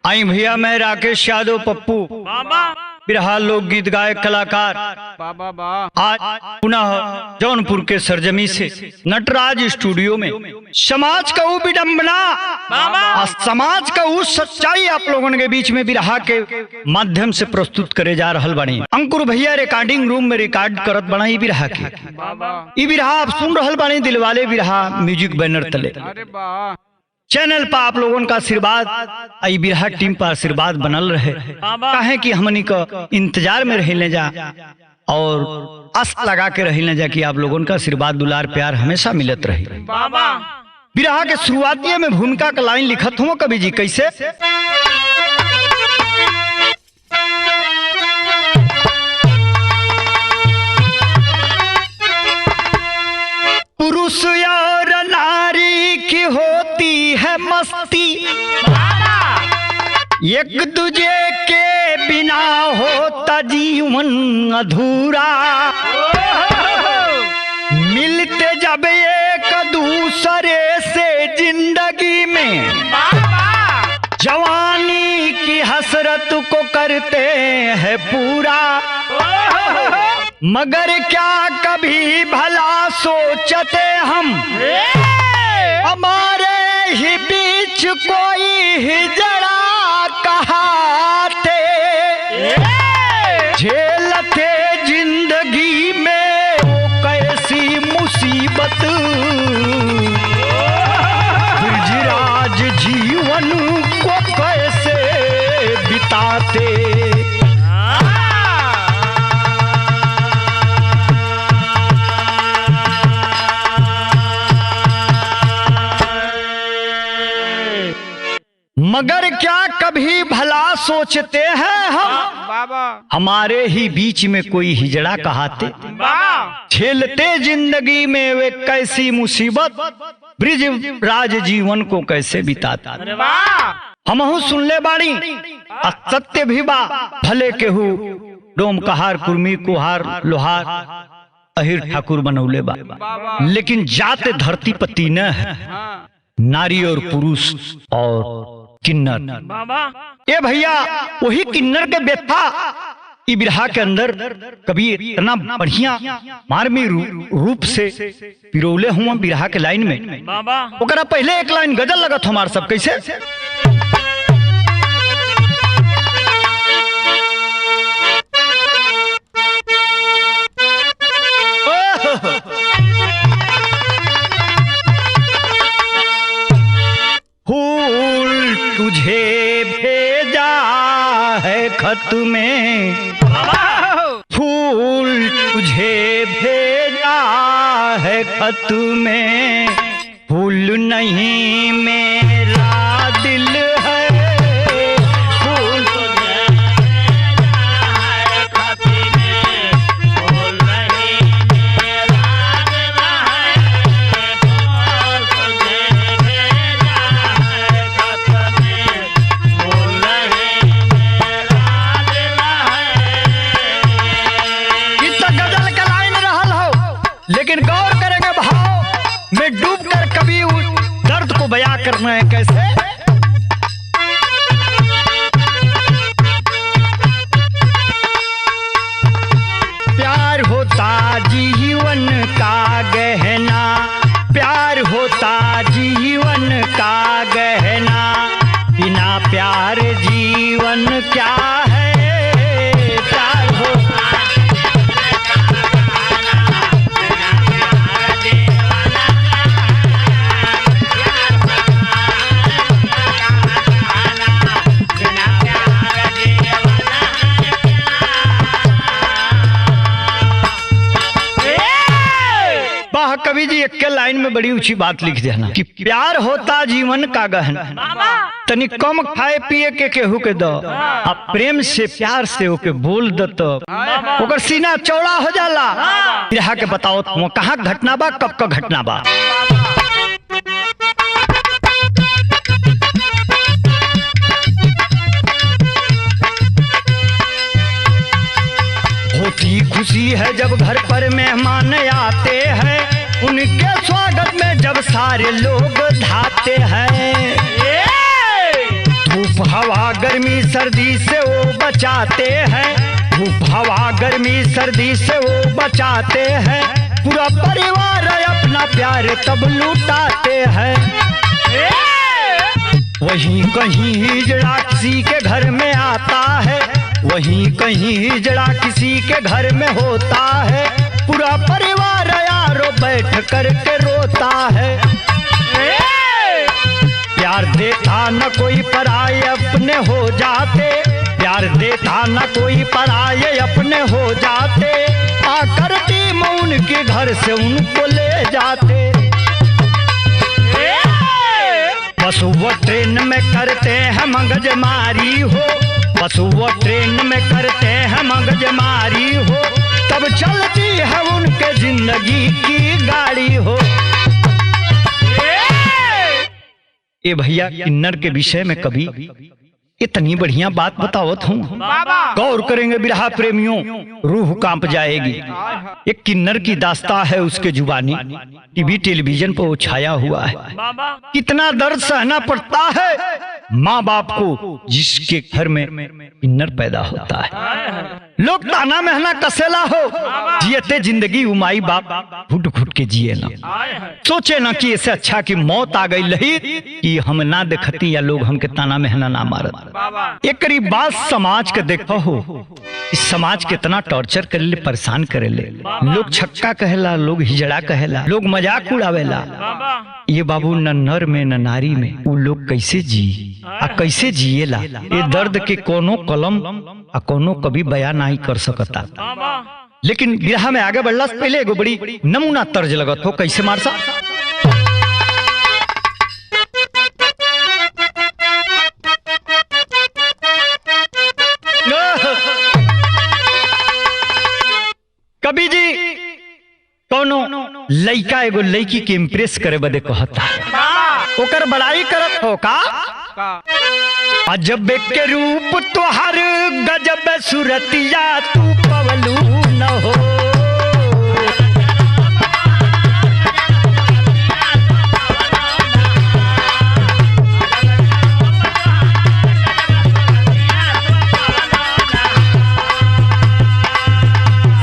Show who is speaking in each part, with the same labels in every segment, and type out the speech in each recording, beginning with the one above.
Speaker 1: आई भैया मैं राकेश यादव पप्पू बिरहा लोकगीत गायक कलाकार आज पुनः जौनपुर के सरजमी से नटराज स्टूडियो में समाज का वो विडंबना समाज का वो सच्चाई आप लोगों के बीच में बिरहा के माध्यम से प्रस्तुत करे जा रहल बनी। अंकुर भैया रिकॉर्डिंग रूम में रिकॉर्ड करत बना ई बिरहा के ई बिरहा आप सुन रहल बानी दिलवाले बिरहा म्यूजिक बैनर तले। चैनल पर आप लोगों का आशीर्वाद आई बिरहा टीम पर आशीर्वाद बनल रहे काहे कि हमनी का इंतजार में रह जा और आस लगा के रह जा कि आप लोगों का आशीर्वाद दुलार प्यार हमेशा मिलत रही। बिरहा के शुरुआती में भूमिका का लाइन लिखत हूँ कवि जी कैसे पुरुष और नारी की होती है मस्ती एक दूजे के बिना होता जीवन अधूरा मिलते जब एक दूसरे से जिंदगी में जवानी की हसरत को करते हैं पूरा मगर क्या कभी भला सोचते हम हमारे ही बीच कोई हिजड़ा कहाते झेलते जिंदगी में वो कैसी मुसीबत ब्रिजराज जीवन को कैसे बिताते। मगर क्या कभी भला सोचते हैं हम हमारे ही बीच में कोई हिजड़ा कहाते झेलते जिंदगी में वे कैसी मुसीबत ब्रिज राज जीवन को कैसे बिताता। हमहू सुन ले बाड़ी सत्य भी बा भले केहू डोम कहार कुर्मी कुहार लोहार अहिर ठाकुर बनौले बा लेकिन जाते धरती पर तीन है नारी और पुरुष और किन्नर। ये भैया वही किन्नर के व्यथा ई बिरहा के अंदर कभी इतना बढ़िया मार्मी रूप से पिरोले हुआ बिरहा के लाइन में ओकरा पहले एक लाइन गजल लगत हमार सब कैसे तुझे भेजा है खत में फूल तुझे भेजा है खत में फूल नहीं मेरा दिल है फूल तुझे भेजा है खत में फूल नहीं मेरा दिल है फूल तुझे भेजा है खत में लेकिन गौर करेंगे भाव में डूब कर कभी उस दर्द को बयां करना है कैसे प्यार होता जीवन का गहना प्यार होता जीवन का गहना बिना प्यार जीवन क्या है प्यार होता कवि जी एक लाइन में बड़ी ऊंची बात लिख देना कि प्यार होता जीवन का गहना तनी कम खाए पिए के केहू के दो अब प्रेम से प्यार से ओके बोल दो तो ओकर सीना चौड़ा हो जाला। बिरहा के बताओ तुम कहाँ घटना बा कब का घटना बा होती खुशी है जब घर पर मेहमान आते हैं उनके स्वागत में जब सारे लोग धाते हैं धूप हवा गर्मी सर्दी से वो बचाते हैं, धूप हवा गर्मी सर्दी से वो बचाते हैं, पूरा परिवार अपना प्यार तब लुटाते हैं। वहीं कहीं हिजड़ा किसी के घर में आता है, वहीं कहीं हिजड़ा किसी के घर में होता है, पूरा परिवार यारो बैठ करके रोता है। प्यार देता न कोई पराये अपने हो जाते, प्यार देता न कोई पराये अपने हो जाते, आकर टीम उनके घर से उनको ले जाते। बस वो ट्रेन में करते हैं मगजमारी हो, बस वो ट्रेन में करते हैं मगजमारी हो, तब चलती है उनके जिंदगी की गाड़ी हो। ये भैया किन्नर के विषय में कभी इतनी बढ़िया बात बतावत हूँ, गौर करेंगे बिरहा प्रेमियों, रूह कांप जाएगी। एक किन्नर की दास्ता है, उसके जुबानी टीवी टेलीविजन पर वो छाया हुआ है। कितना दर्द सहना पड़ता है माँ बाप को जिसके घर में किन्नर पैदा होता है। लोग ताना महना कसेला हो, जियते जिंदगी उमाई बाप घुट घुट के जिए ना, सोचे ना कि इससे अच्छा कि मौत आ गई रही कि हम ना देखती या लोग हमके ताना महना ना मारत। एक करीब बात समाज के देखो हो, इस समाज कितना टॉर्चर करेले, परेशान करेले। लोग छक्का कहेला, लोग हिजड़ा कहेला, लोग मजाक उड़ावेला। ये बाबू न नर में न नारी में वो लोग कैसे जी आ कैसे जिएला, ये दर्द के कोनो कलम आ कोनो कभी बयान नहीं कर सकता। लेकिन बिरहा में आगे बढ़ला से पहले एगो बड़ी नमूना तर्ज लगत हो, कैसे मार सा। कभी जी कोनो लइका एगो लइकी के इम्प्रेस करे बदे कहता, ओकर बड़ाई करत हो का। अजब के रूप तोहर गजब सूरतिया तू पवलू न हो,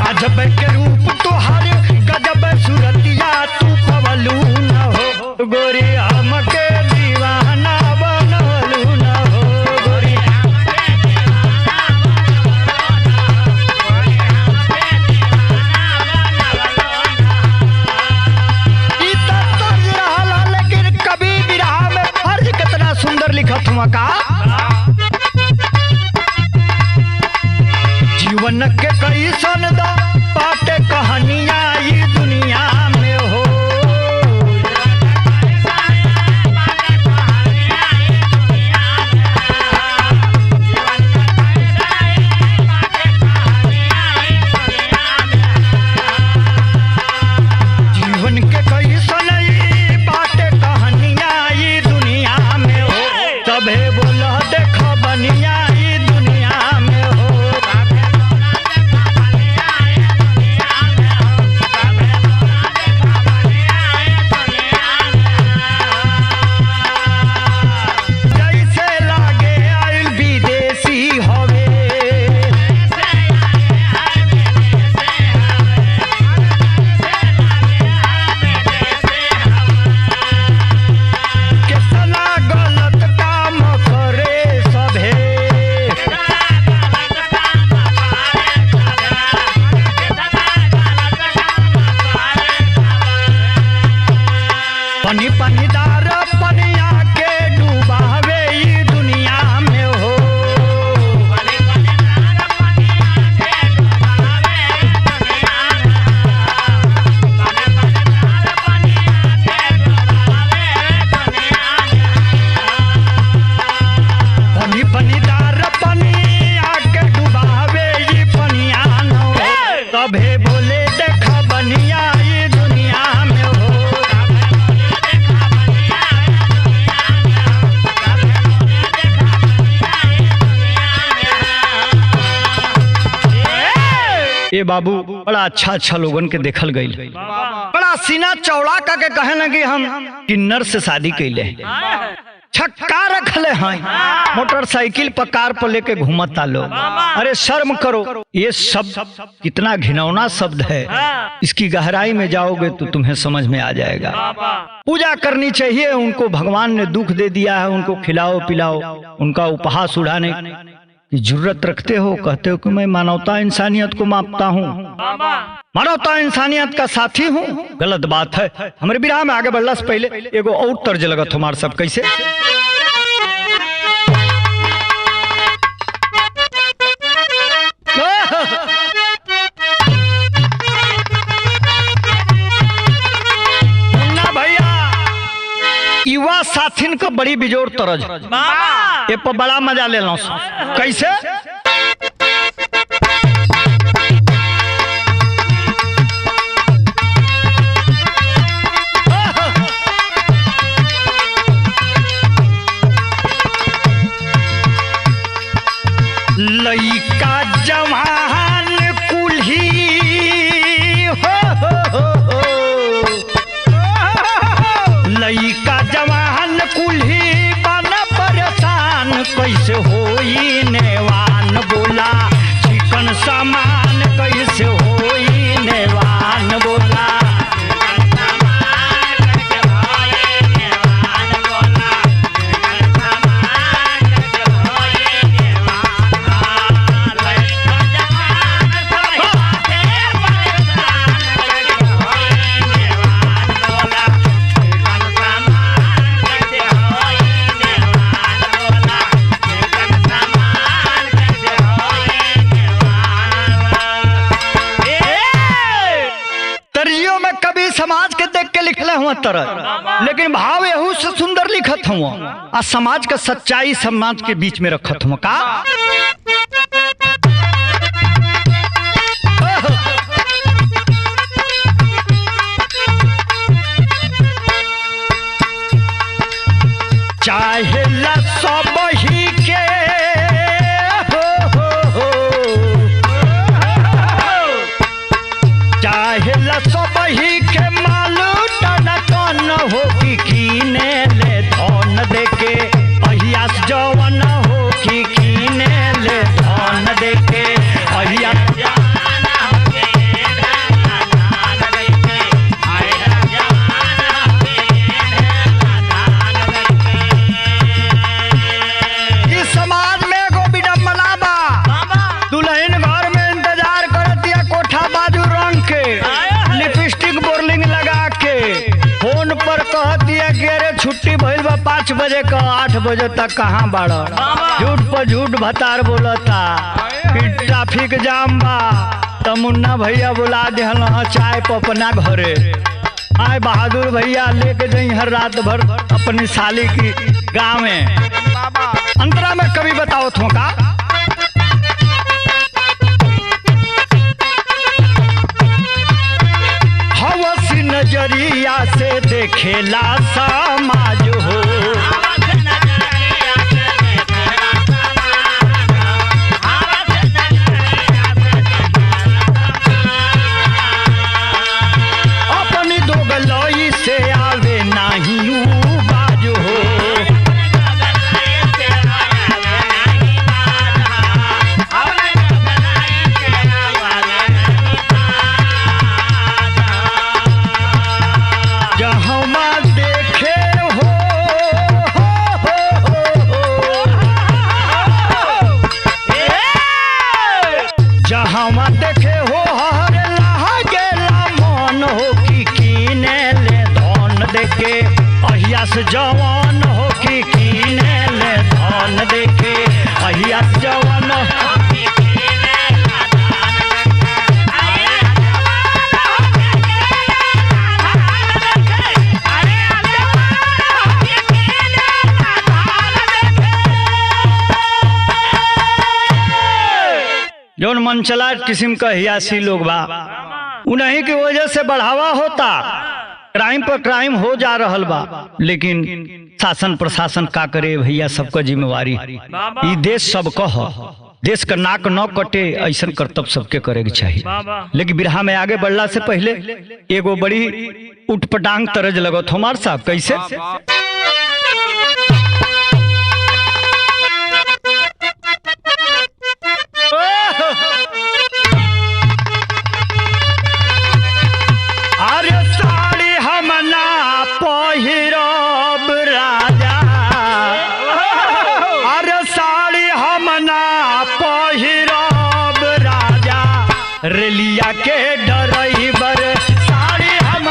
Speaker 1: अजब के रूप तोहर गजब सूरतिया तू पवलू न हो, गोरी हमके दीवाना बनलू न हो, गोरी ई तर्ज रहला, लेकिन कभी बिरहा में फर्ज कितना सुंदर लिखत हुआ का। जीवन के कई सन दा पाटे कहानियां ई दुनिया में हो, जीवन के कई सन बाटे कहानियां ई दुनिया में हो, तबे बोला देखा बनिया ई दुनिया में हो। पनीदार पनिया के डूबावे ई दुनिया में हो, पनीदार पनिया के डूबावे ई पनिया न हो, तबे बोले देखा बनिया ई दुनिया में हो। ये बाबू बड़ा अच्छा अच्छा लोगन के देखल गई, बड़ा सीना चौड़ा करके कहे ना कि हम किन्नर से शादी कैले। छक्का रखले हैं, मोटरसाइकिल पर कार पर लेके घूमता लोग। अरे शर्म करो, ये सब कितना घिनौना शब्द है, इसकी गहराई में जाओगे तो तुम्हें समझ में आ जाएगा। पूजा करनी चाहिए, उनको भगवान ने दुख दे दिया है, उनको खिलाओ पिलाओ, उनका उपहास उड़ाने की जरूरत रखते हो। कहते हो कि मैं मानवता इंसानियत को मापता हूँ, मानवता इंसानियत का साथी हूँ, गलत बात है। हमारे विराह में आगे बढ़ला से पहले एगो और तर्ज लगत हमारे सब कैसे। मुन्ना भैया युवा साथिन का बड़ी बिजोड़ तरज, ये पर बड़ा मजा ले लो। कैसे? लइका जवान कुल्ही हो, लइका जवान कुल्ही बना परेशान, कैसे होई नेवान बोला, चिकन सामान कैसे होई नेवान बोला। समाज के देख के लिखले हुआ तरह, लेकिन भाव यहू से सुंदर लिखत हुआ आ समाज का सच्चाई समाज के बीच में रखत हुआ का। चाहे ला सब ही के चाहे ला सब ही के मालू टन हो कि कीने ले धन देके, अहियास जवन हो कि कीने ले धन देके, अहियास समाज में एगो विडम्बना बा। दुल्हन घर में इंतजार करतिया कोठा बाजू रंग के, लिपस्टिक बोर्लिंग लगा के, फोन पर कहतिया कि अरे छुट्टी भइल बा 5 बजे का, 8 बजे तक कहाँ बाड़ा। झूठ पर झूठ भतार बोलता कि ट्रैफिक जाम बा। तो मुन्ना भैया बुला दिहल चाय पर अपना घरे। आए बहादुर भैया लेके जाई हर रात भर अपनी साली की गाँव में। अंतरा में कभी बताओ थो का। हवसी नजरिया से देखेला समाज हो, अपनी दोगलई से आवे नहीं बाज हो। जहाँ देखे हो हर लागेला मन हो कि कीने ले धन देके, अहियास जवान हो कि कीने ले धन देके, अहियास जवान हो। जौन मनचला किस्म का हियासी लोग बा, उन्हीं की वजह से बढ़ावा होता, क्राइम पर क्राइम हो जा रहल बा। लेकिन शासन प्रशासन का करे भैया, सबका जिम्मेवारी। ये देश सबका है, देश का नाक न कटे ऐसा कर्तव्य सबके करे के चाहिए। लेकिन बिरहा में आगे बढ़ला से पहले एगो बड़ी उठपटांग तरज लगत हमार साहब। कैसे? के ड्राइवर साड़ी हम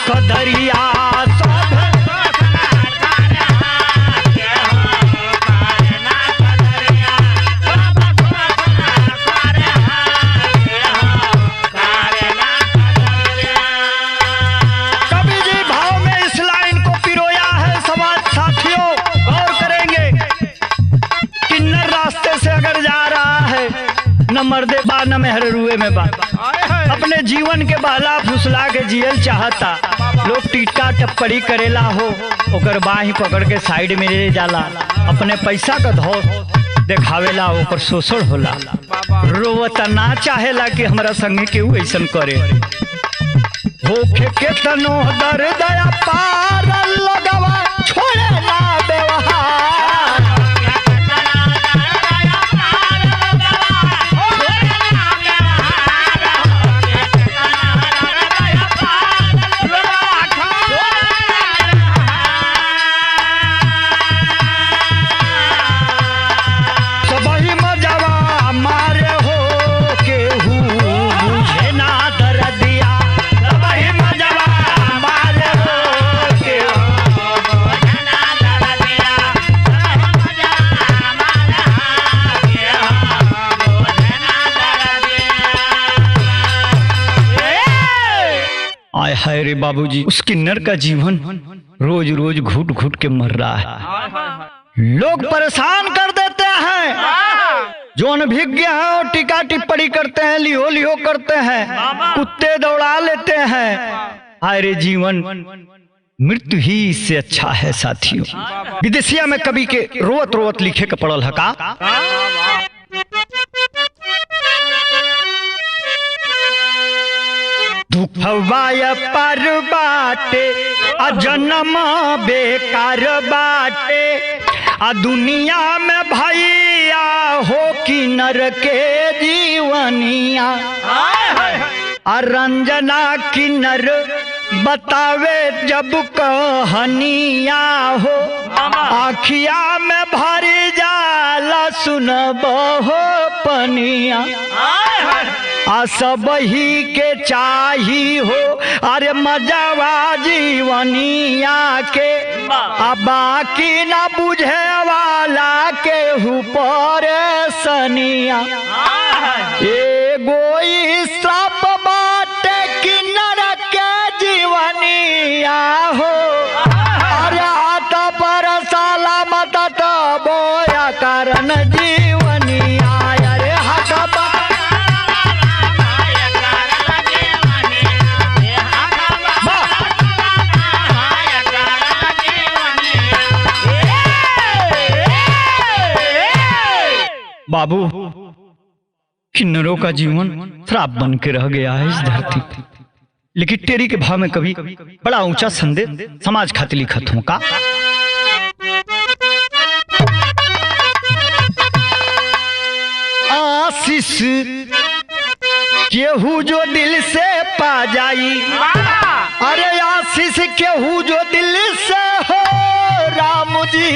Speaker 1: कदरिया कवि जी भाव में इस लाइन को पिरोया है समाज साथियों, गौर करेंगे। किन्नर रास्ते से अगर जा रहा है न मर्दे बा न मेहरुए में बा, अपने जीवन के बहला फुसला के जियल चाहता, लोग टीका टप्पड़ी करेला हो ओकर बाही पकड़ के साइड में ले जाला, अपने पैसा का धौर देखावेला ओकर शोषण होला, रोवता ना चाहेला कि हमरा संगे केहू ऐसन करे। होखे के तनो दर दया पार लगवा छोड़े ना व्यवहार। हाय रे बाबूजी, उस किन्नर का जीवन रोज रोज घुट घुट के मर रहा है। लोग परेशान कर देते हैं, जो अनभिज्ञ हैं और टीका टिप्पणी करते हैं, लिहो लिहो करते हैं, कुत्ते दौड़ा लेते हैं। हाय रे जीवन, मृत्यु ही इससे अच्छा है साथियों। विदेशिया में कवि के रोवत रोवत लिखे के पड़ल है का दुखवाय पर बाटे आ जन्म बेकार बाटे आ दुनिया में भैया हो किन्नर के जीवनिया आ रंजना किन्नर बतावे जब कहानिया हो आखिया में भरी जाला सुनबो हो पनिया आ सब ही के चाही हो अरे मजावा जीवनिया के आ बाकी ना बुझे वाला के ऊपर सनिया एगो सब बाटे किन्नर के जीवनिया हो अरे आता पर साला मत बोया कारण जीवनिया अरे हट बाबू, किन्नरों का जीवन श्राप बन के रह गया है इस धरती पे। लेकिन टेरी के भाव में कभी बड़ा ऊंचा संदेश समाज खातिर लिखत हूं का आशीष केहू जो दिल से पा जाई, अरे आशीष केहू जो दिल से हो राम जी,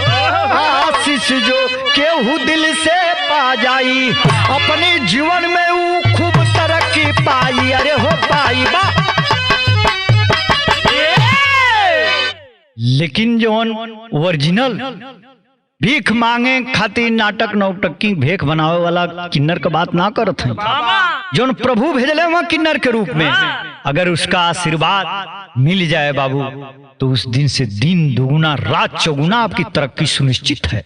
Speaker 1: आशीष जो केहू दिल से पा जाई अपने जीवन में वो खूब तरक्की पाई, अरे हो पाई बा। लेकिन जोन ओरिजिनल भीख मांगे खातिर नाटक नौटंकी भेख बनावे वाला किन्नर का बात ना करत है, जोन प्रभु भेजले वहाँ किन्नर के रूप में अगर उसका आशीर्वाद मिल जाए बाबू तो उस दिन से दिन दुगुना रात चौगुना आपकी तरक्की सुनिश्चित है।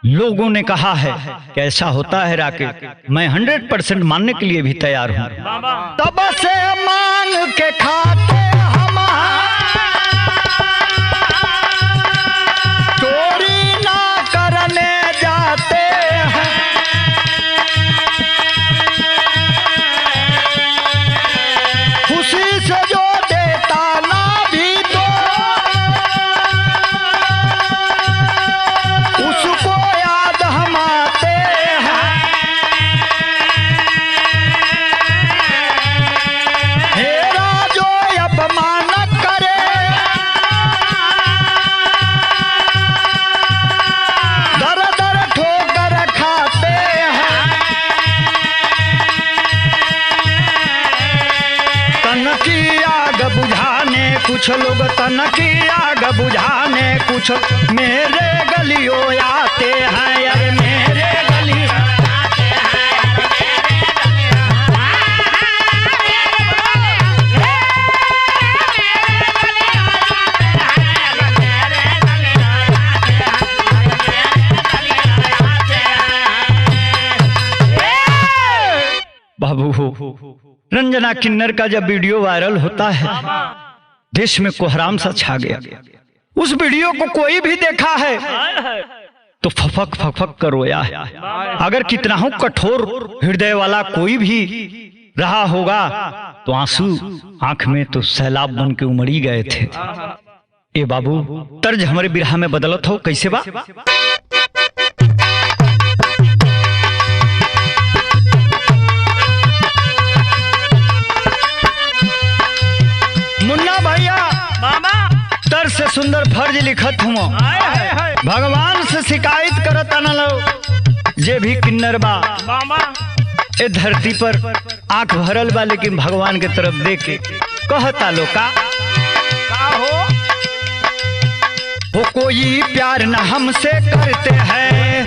Speaker 1: लोगों ने कहा है कि ऐसा होता है राकेश, मैं 100% मानने के लिए भी तैयार हूँ। तब से मांग के खाते हम चोरी ना करने जाते हैं, खुशी से जो देता कुछ लोग तन की आग बुझाने, कुछ मेरे गलियों आते हैं, अरे मेरे गलियों आते हैं। बाबू रंजना किन्नर का जब वीडियो वायरल होता है, देश में कोहराम सा छा गया। उस वीडियो को कोई भी देखा है तो फफक फफक कर रोया है। अगर कितना हो कठोर हृदय वाला कोई भी रहा होगा तो आंसू आंख में तो सैलाब बन के उमड़ी गए थे। ए बाबू तर्ज हमारे बिरहा में बदलत हो कैसे बा? मुन्ना भैया तर से सुंदर फर्ज लिखत हूँ, भगवान से शिकायत करत न लो जे भी किन्नर बा ए धरती पर आंख भरल बा, लेकिन भगवान के तरफ देखे कहता लो का वो कोई प्यार न हमसे करते हैं,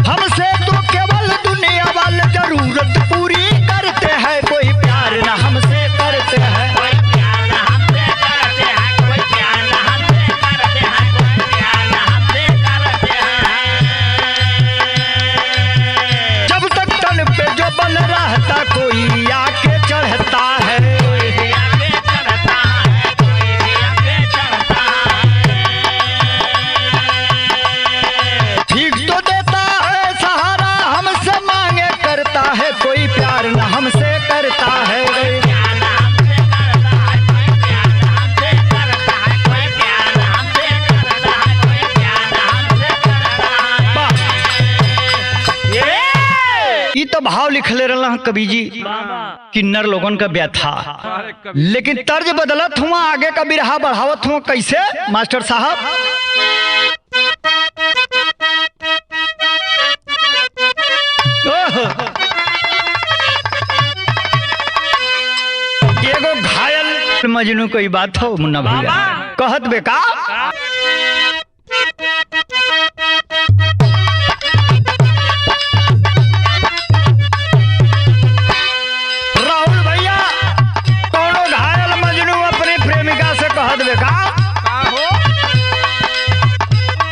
Speaker 1: हमसे तो केवल दुनिया वाले जरूरत पूरी करते हैं, कोई प्यार न हमसे करते हैं। जब तक तन पे जो बल रहता कोई आके चढ़ता है, ठीक तो देता है सहारा, हमसे मांगे करता है, कोई प्यार न हमसे करता है। ये तो भाव लिखले रहा कवि जी किन्नर लोगन का व्यथा, लेकिन तर्ज बदलत हुआ, आगे का बिरहा बढ़ावत हुआ कैसे मास्टर साहब? एगो घायल मजनू कोई बात हो मुन्ना भैया कहत बेका राहुल भैया, कौनो घायल मजनू अपनी प्रेमिका से कहत बेका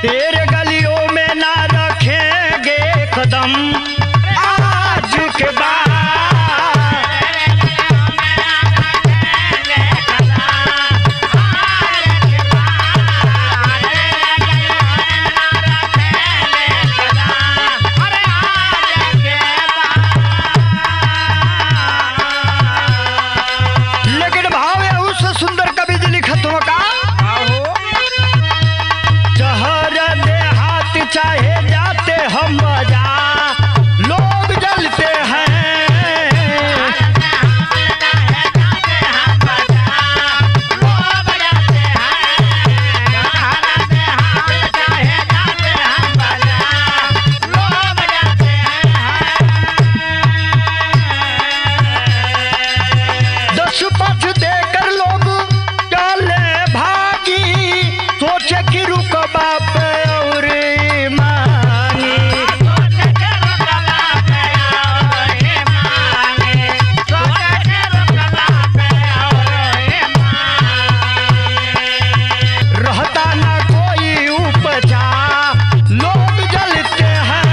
Speaker 1: तेरे गलियों में ना रखेंगे कदम आज के बाद। लेकिन भाव है उस सुंदर कवि जी लिखत हो का जहर दे हाथ चाहे जाते हम बजा लोग जलते हैं, दस पथ देकर लोग चले भागी, सोचे कि रुकबा पे और मांगी। रहता ना कोई उपचार लोग जलते हैं,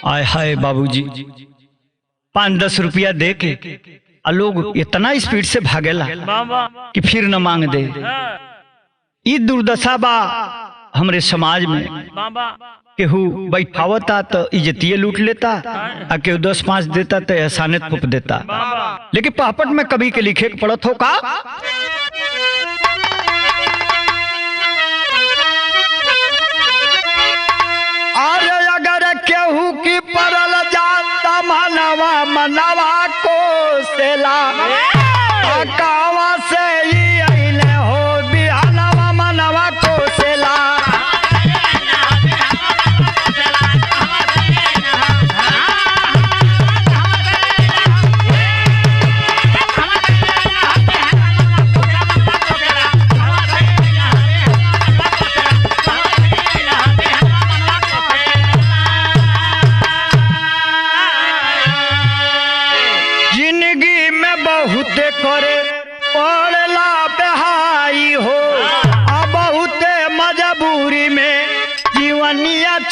Speaker 1: आय हाय बाबूजी 5-10 रुपया दे के आ लोग इतना स्पीड से भागेला कि फिर न मांग दे। ई दुर्दशा बा हमरे समाज में। केहू बैठावता तो इज्जतिये लूट लेता, आ केहू 10-5 देता तो एहसाने फूक देता। लेकिन पापट में कभी के लिखे के पड़त हो का अरे अगर केहू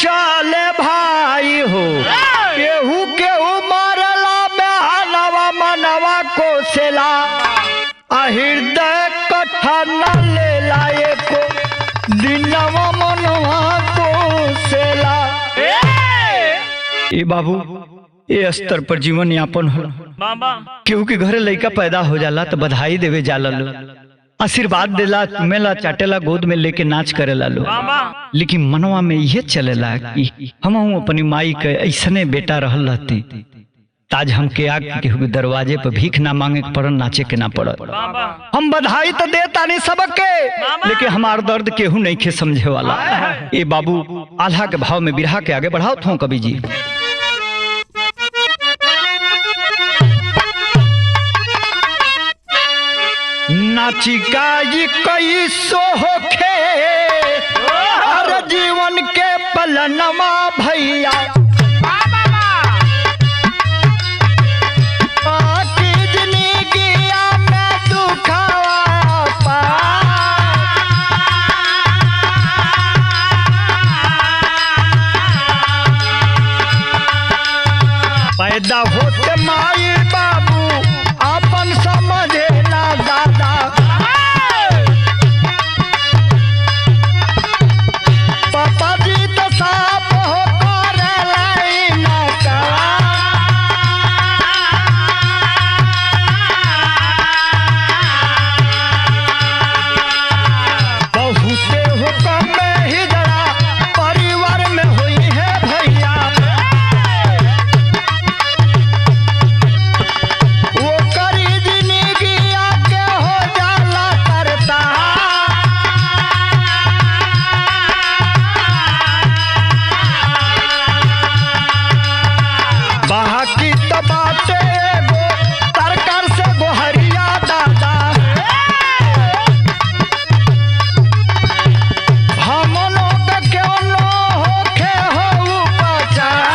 Speaker 1: चले भाई हो, केहू केहू मारला बेहनवा मनवा को सेला, हृदय कथा न ले लाए को दिनवा मनवा को सेला। ए बाबू ए स्तर पर जीवन यापन हो, केहू के घरे लड़का पैदा हो जाला तो बधाई देवे जाला लो, आशीर्वाद देला, मेला चाटेला, गोद में लेके नाच करेला लो, लेकिन मनवा में यह चलेला कि हम अपनी माई के ऐसने बेटा रहल रहती, ताज हमके आग के दरवाजे पर भीख ना मांगे के पड़न, नाचे के ना पड़त। हम बधाई तो देता नहीं सबके, लेकिन हमार दर्द केहू नहीं के समझे वाला। ए बाबू आल्हा के भाव में बिरहा के आगे बढ़ाओ थो कवि जी। नाचिका जी कई सो होखे हर जीवन के पलनमा भैया, पैदा होते माई बाबू अपन समझे ना दादा, पापा जी तो साफ हो करे ना का, बहुते हो कम में ही जरा परिवार में हुई है भैया, वो करी जिंदगी आके हो जाला करता, बाकी तो बाटे एगो सरकार से गोहरिया दादा, हम लोग क्यों न होखे हो उपचार,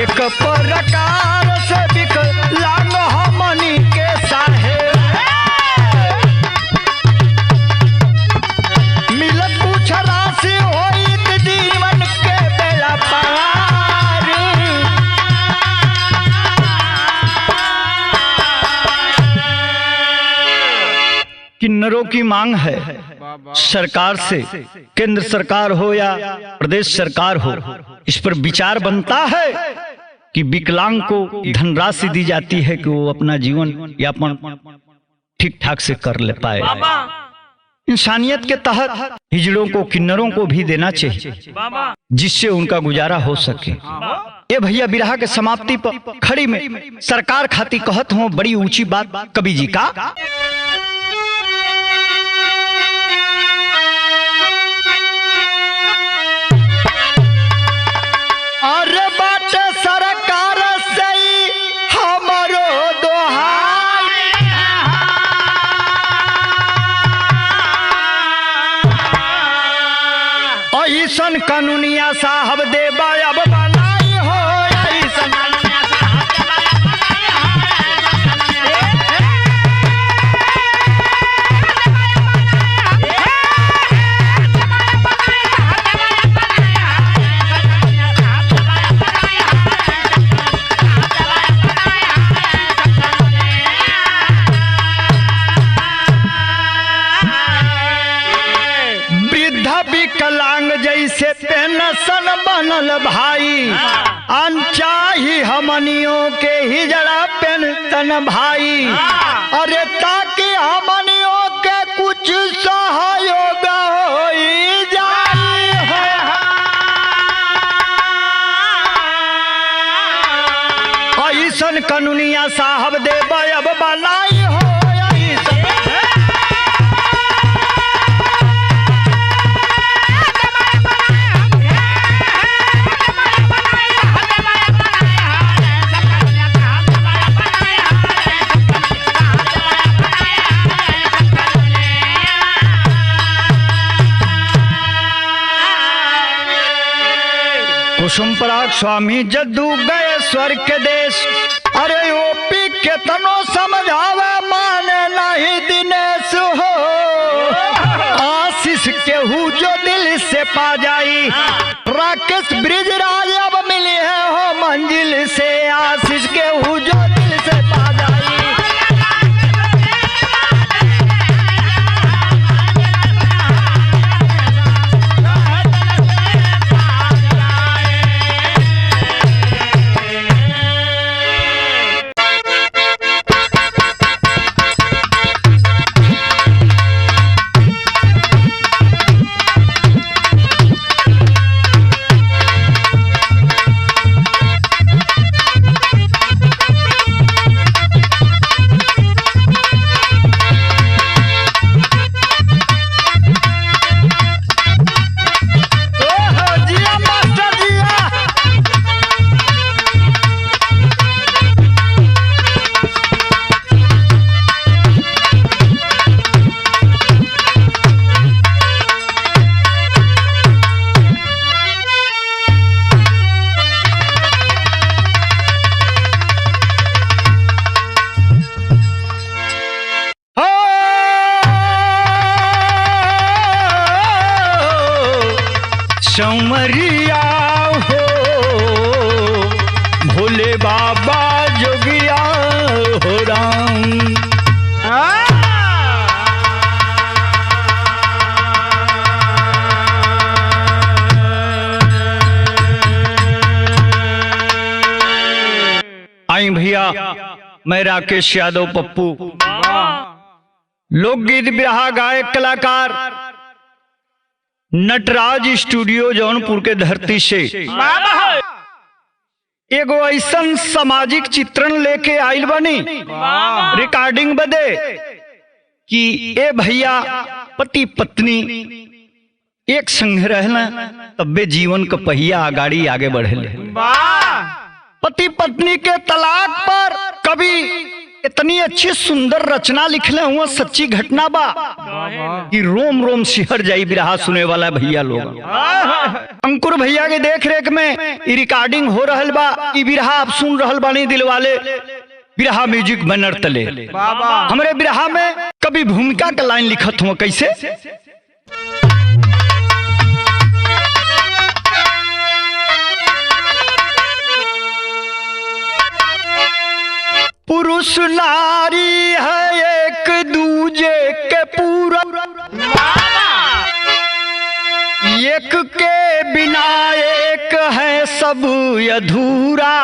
Speaker 1: एक प्रकार से विकलांग हमनी के साहे, मिलत कुछ राशि होइत जीवन के बेड़ा पार, किन्नरों की मांग है सरकार से, केंद्र सरकार हो या प्रदेश सरकार हो, इस पर विचार बनता है कि विकलांग को धनराशि दी जाती है कि वो अपना जीवन यापन ठीक ठाक से कर ले पाए। इंसानियत के तहत हिजड़ों को, किन्नरों को भी देना चाहिए जिससे उनका गुजारा हो सके। ये भैया बिरहा के समाप्ति पर खड़ी में सरकार खाती कहत हो बड़ी ऊंची बात कवि जी का, अरे बाटे सरकार से हमारो दोहाई, ऐसन कानूनिया साहब देबा अब बनाई हो, ऐसन विकलांग जैसे पेंशन बनल भाई, अनचाही हमनियों के हिजड़ा पेंशन भाई, अरे ताकि हमनियों के कुछ सहयोग हो जाए, ऐसन कानूनिया साहब देबा अब बनाई हो, कुसुम पराग स्वामी जद्दू गए स्वर्ग के देश, अरे ओपी के तनो समझावे माने नहीं दिनेश हो। केहू जो दिल से पा जाई। राकेश ब्रिजराज अब मिले हैं हो मंजिल से, आशीष केहू जो दिल से पा जाई। संवरिया हो भोले बाबा जोगिया हो राम। आई भैया, मैं राकेश यादव पप्पू, लोकगीत बिरहा गायक कलाकार, नटराज स्टूडियो जौनपुर के धरती से एगो ऐसन सामाजिक चित्रण लेके आइल बनी रिकॉर्डिंग बदे कि ए भैया पति पत्नी एक संग रहना तब्बे जीवन का पहिया आगाड़ी आगे बढ़े। पति पत्नी के तलाक पर कभी इतनी अच्छी सुंदर रचना लिखले हुआ सच्ची घटना बा कि रोम रोम सिहर जाई बिरहा सुने वाला भैया लोग। अंकुर भैया के देख रेख में रिकॉर्डिंग हो रहल बा। ई बिरहा आप सुन रहल बानी दिलवाले बिरहा म्यूजिक बैनर तले। हमरे बिरहा में कभी भूमिका का लाइन लिखत हुआ कैसे। पुरुष नारी है एक दूजे के पूरक, एक के बिना एक है सब अधूरा।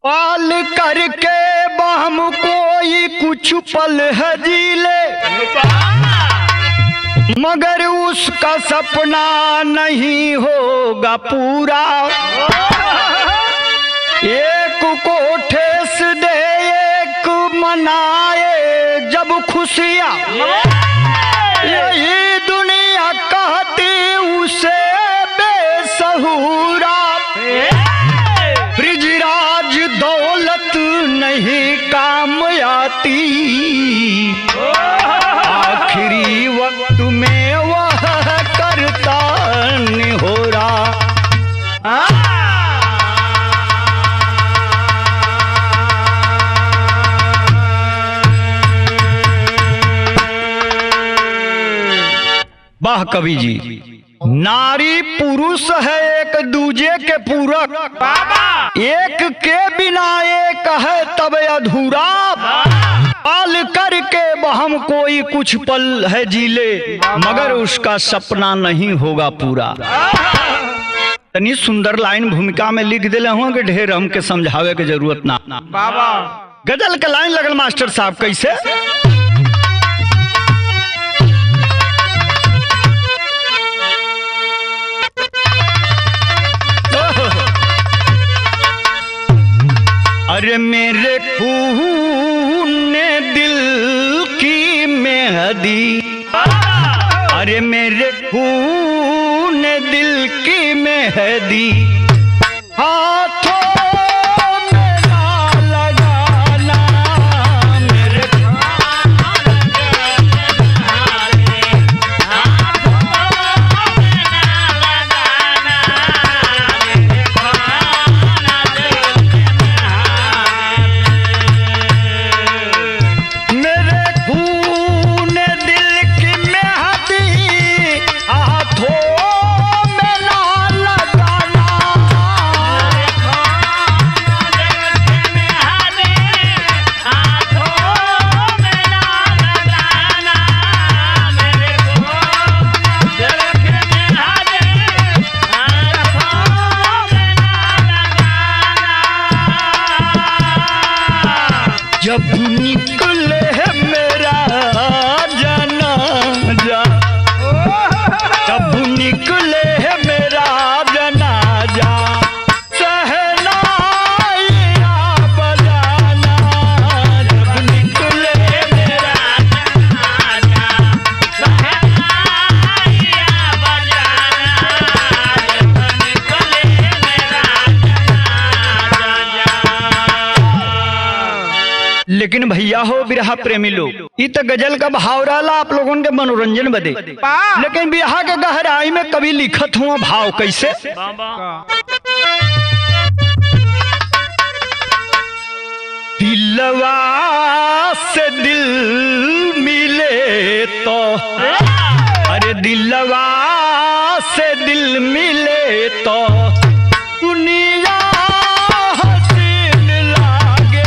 Speaker 1: पाल करके बहम कोई कुछ पल है जीले, मगर उसका सपना नहीं होगा पूरा। एक को ठेस दे एक मनाए जब खुशियाँ, यही दुनिया कहती उसे बेसहुरा। ब्रिजराज दौलत नहीं काम आती, आखिरी वक्त में वह करता निहोरा। वाह कवि जी, नारी पुरुष है एक दूजे के पूरक, एक के बिना एक है तब अधूरा। पाल करके बहम कोई कुछ पल है जीले, मगर उसका सपना नहीं होगा पूरा। तनी सुंदर लाइन भूमिका में लिख दिले हुआ कि ढेर हमके समझावे के जरूरत ना। गजल के लाइन लगल मास्टर साहब कैसे। अरे मेरे खून ने दिल की मेहदी, अरे मेरे खून ने दिल की मेहदी, हाथों में ना लगाना मेरे लेकिन भैया हो बिरहा प्रेमी लोग, ये तो गजल का भाव रहा आप लोगों के मनोरंजन बदे, लेकिन बिरहा के गहराई में कभी लिखत हुआ भाव कैसे। दिलवा से दिल मिले तो, अरे दिलवा से दिल मिले तो दुनिया हसीन लागे।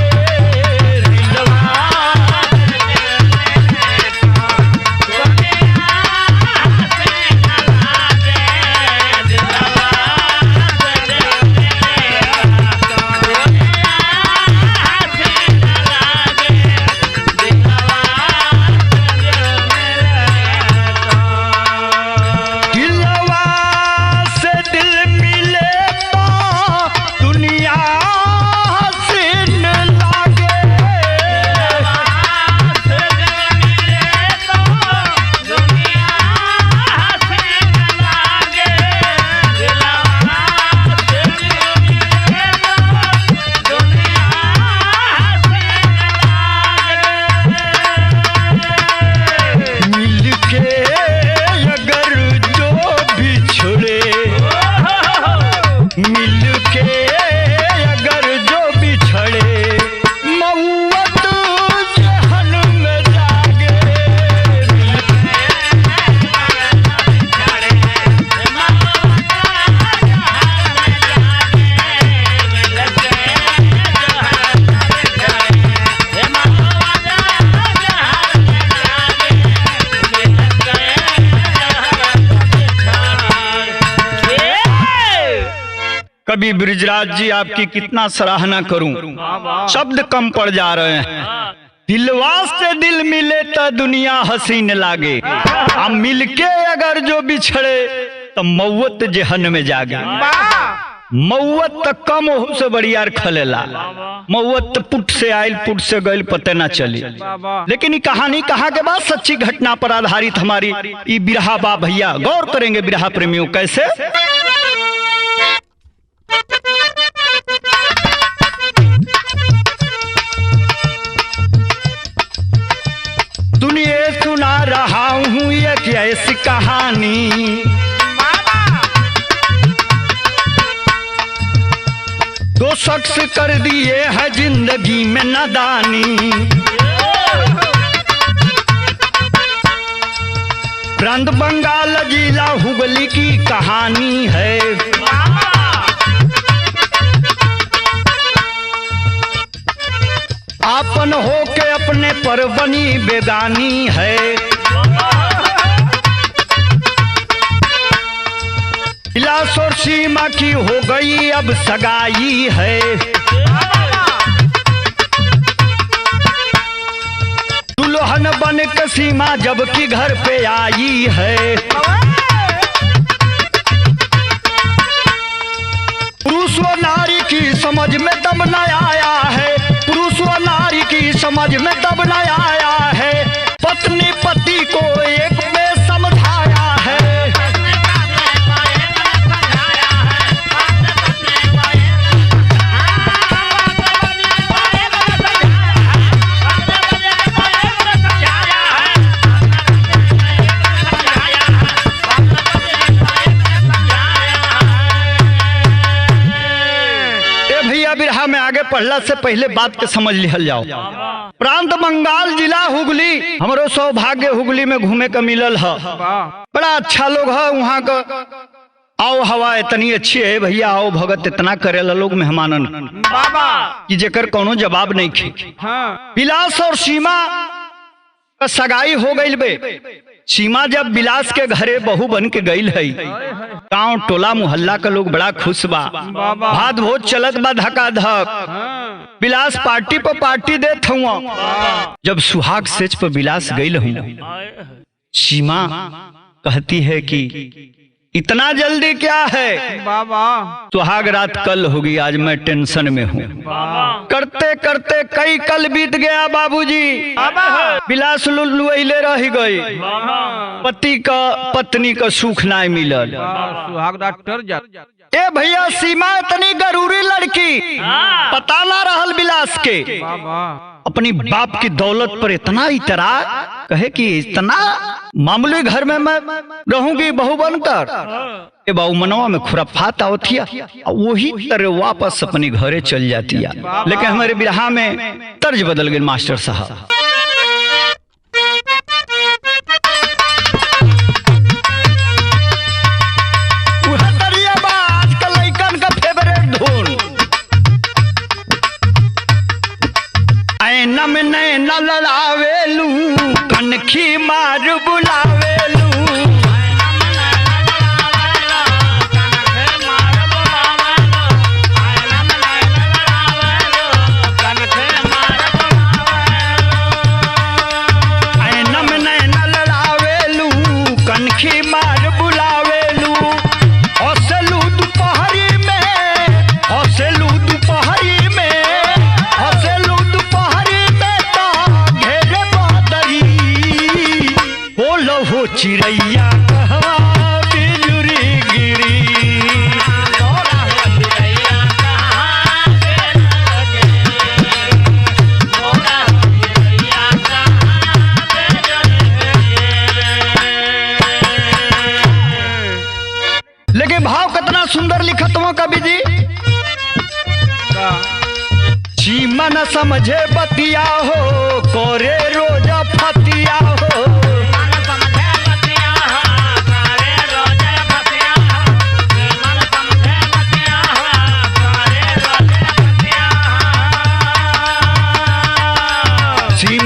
Speaker 1: दिलवा कभी ब्रिजराज जी आपकी कितना सराहना करूं, शब्द कम पड़ जा रहे हैं। दिलवा से दिल मिले तो दुनिया हसीन लागे, अब मिलके अगर जो बिछड़े तो मौत जहन में जागे। मौत तो कम हो से बड़ियार खलेला, मौत तो पुट से आयल पुट से गईल पते ना चली। लेकिन ये कहानी कहाँ के बाद सच्ची घटना पर आधारित हमारी ये बिरहा बा भैया, गौर करेंगे बिरहा प्रेमियों कैसे। सुनिए सुना रहा हूँ एक ऐसी कहानी, दो शख्स कर दिए है जिंदगी में नादानी। प्रांत बंगाल जिला हुगली की कहानी है। आपन हो के अपने पर बनी बेगानी है। विलास और सीमा की हो गई अब सगाई है। दुल्हन बन के सीमा जब की घर पे आई है। पुरुष व नारी की समझ में तब न आया है, पुरुष व नारी की समझ में तब न आया है। पत्नी पति को एक में समझाया है। बिरहा में आगे पढ़ला से पहले बात के समझ लिहल जाओ। प्रांत बंगाल जिला हुगली, हमारो सौभाग्य हुगली में घूमे का मिलल है। बड़ा अच्छा लोग है वहाँ का, आओ हवा इतनी अच्छी है भैया, आओ भगत इतना करेला लोग मेहमानन कि जेकर कोनो जवाब नहीं खे। विलास और सीमा का सगाई हो गई बे। सीमा जब विलास के घरे बहू बन के गई है, गांव टोला मोहल्ला का लोग बड़ा खुश बा, भात भोज चलत बा धका धक। विलास पार्टी पर पार्टी देत हुआ। जब सुहाग सेज पर विलास गई हूँ, सीमा कहती है कि इतना जल्दी क्या है बाबा, सुहाग रात कल होगी, आज मैं टेंशन में हूँ। करते करते कई कल बीत गया बाबूजी, विलास लुलुले रह गई। पति का पत्नी का सुख नहीं मिलल।
Speaker 2: सुहाग रात टर जा।
Speaker 1: ए भैया सीमा इतनी गरूरी लड़की, पता ना रहल विलास बिलास के अपनी बाप की दौलत पर इतना इतरा कहे कि इतना मामूली घर में मैं रहूंगी बहू बनकर। ए बाबू मनवा में खुराफात आवतिया, वही तरह वापस अपनी घरे चल जाती है। लेकिन हमारे बिरहा में तर्ज बदल गए मास्टर साहब। नम नैन लड़ावेलू कनखी मार बुलावेलू, नम नैन लड़ावेलू कनखी मार बुलावेलू, हौसलू दोपहरी में, हौसलू दोपहरी में, हौसलू हो चिड़ैया कहवा बिजुरी गिरी, लेकिन भाव कितना सुंदर लिखत हुआ कवि जी। मन समझे बतिया हो कोरे रोजा फतिया हो,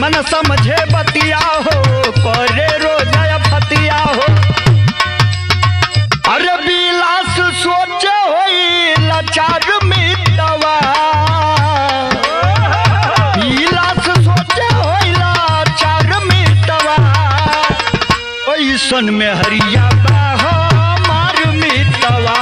Speaker 1: मन समझे बतिया हो करे रोजा फतिया हो, अरे बिलास सोचे होई लाचार मितवा, बिलास सोचे होई लाचार मितवा, ओइसन में हरिया बाहो मार मितवा,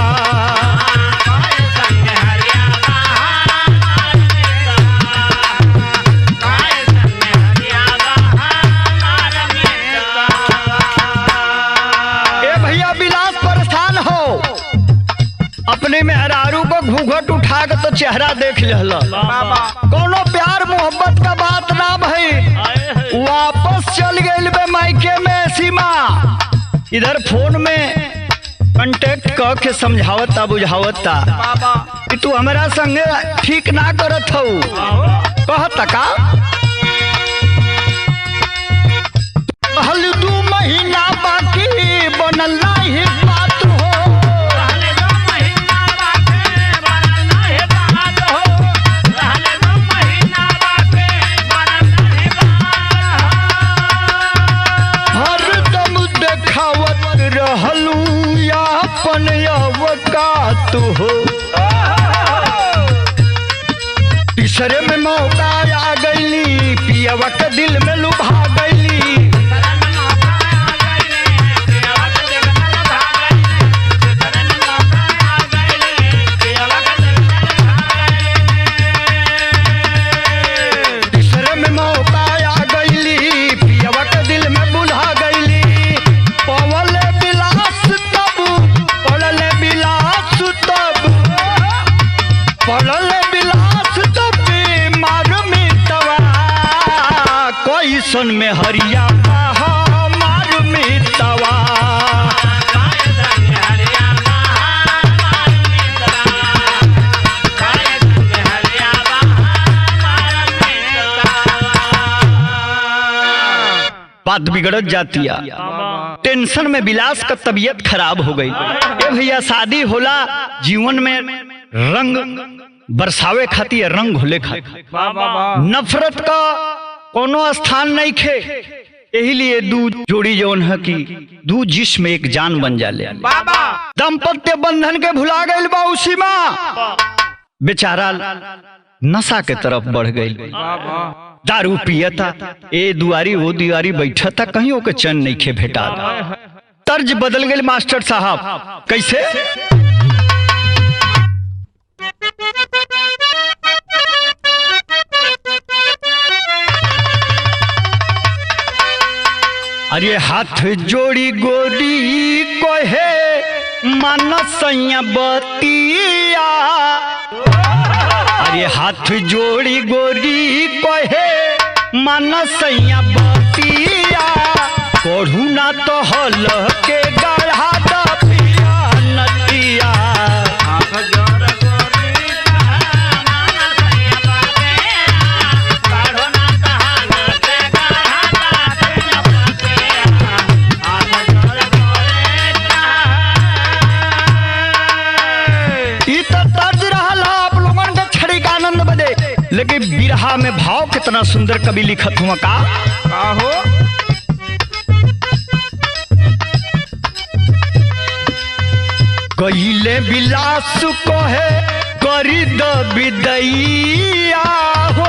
Speaker 1: अपने मेहरारू को घूंघट उठा के तो चेहरा देख लेला, कोनो प्यार मोहब्बत का बात ना भाई, वापस चल गई बे मायके में सीमा। इधर फोन में कांटेक्ट क के समझावता बुझावता कि तू हमारा संगे ठीक ना करत हो, कहता का हल 2 महीना बाकी बनल ही बात हो, रहलू यापन अवकात हो, तीसरे में मौका आ गईली पियवा के दिल में लुभा गईली, तीसरे में मौका आ गईली पियवा के दिल में बुला गईली, पवल बिलास तब पड़ल बिलास तब पड़ल बिलास तब मार मितवा, कैसन में हरिया बहा मार मितवा, बात बिगड़त जाती है। टेंशन में बिलास का तबीयत खराब हो गई। ए भैया शादी होला जीवन में रंग बरसावे खातिर, रंग घोले खातिर, नफरत का कोनो स्थान नहीं खे, यही लिए दू जोड़ी जौन है कि दू जिस्म एक जान बन जाले। दाम्पत्य बंधन के भुला गई बा उसी माँ, बेचारा नशा के तरफ बढ़ गई, दारू पियता, ए दुआरी वो दुआरी बैठा था, कहीं ओके चैन नहीं खे भेटा। तर्ज बदल गए मास्टर साहब, कैसे? अरे हाथ जोड़ी गोरी कोहे मानसैया बतिया, अरे हाथ हाथ जोड़ी गोरी कहे मनसैया बतिया कोढ़ू ना तो हल के गढ़ा दपिया नतिया लेकिन बिरहा में भाव कितना सुंदर कवि लिखत हुआ का हो कहिले बिलास को है करी द विदैया हो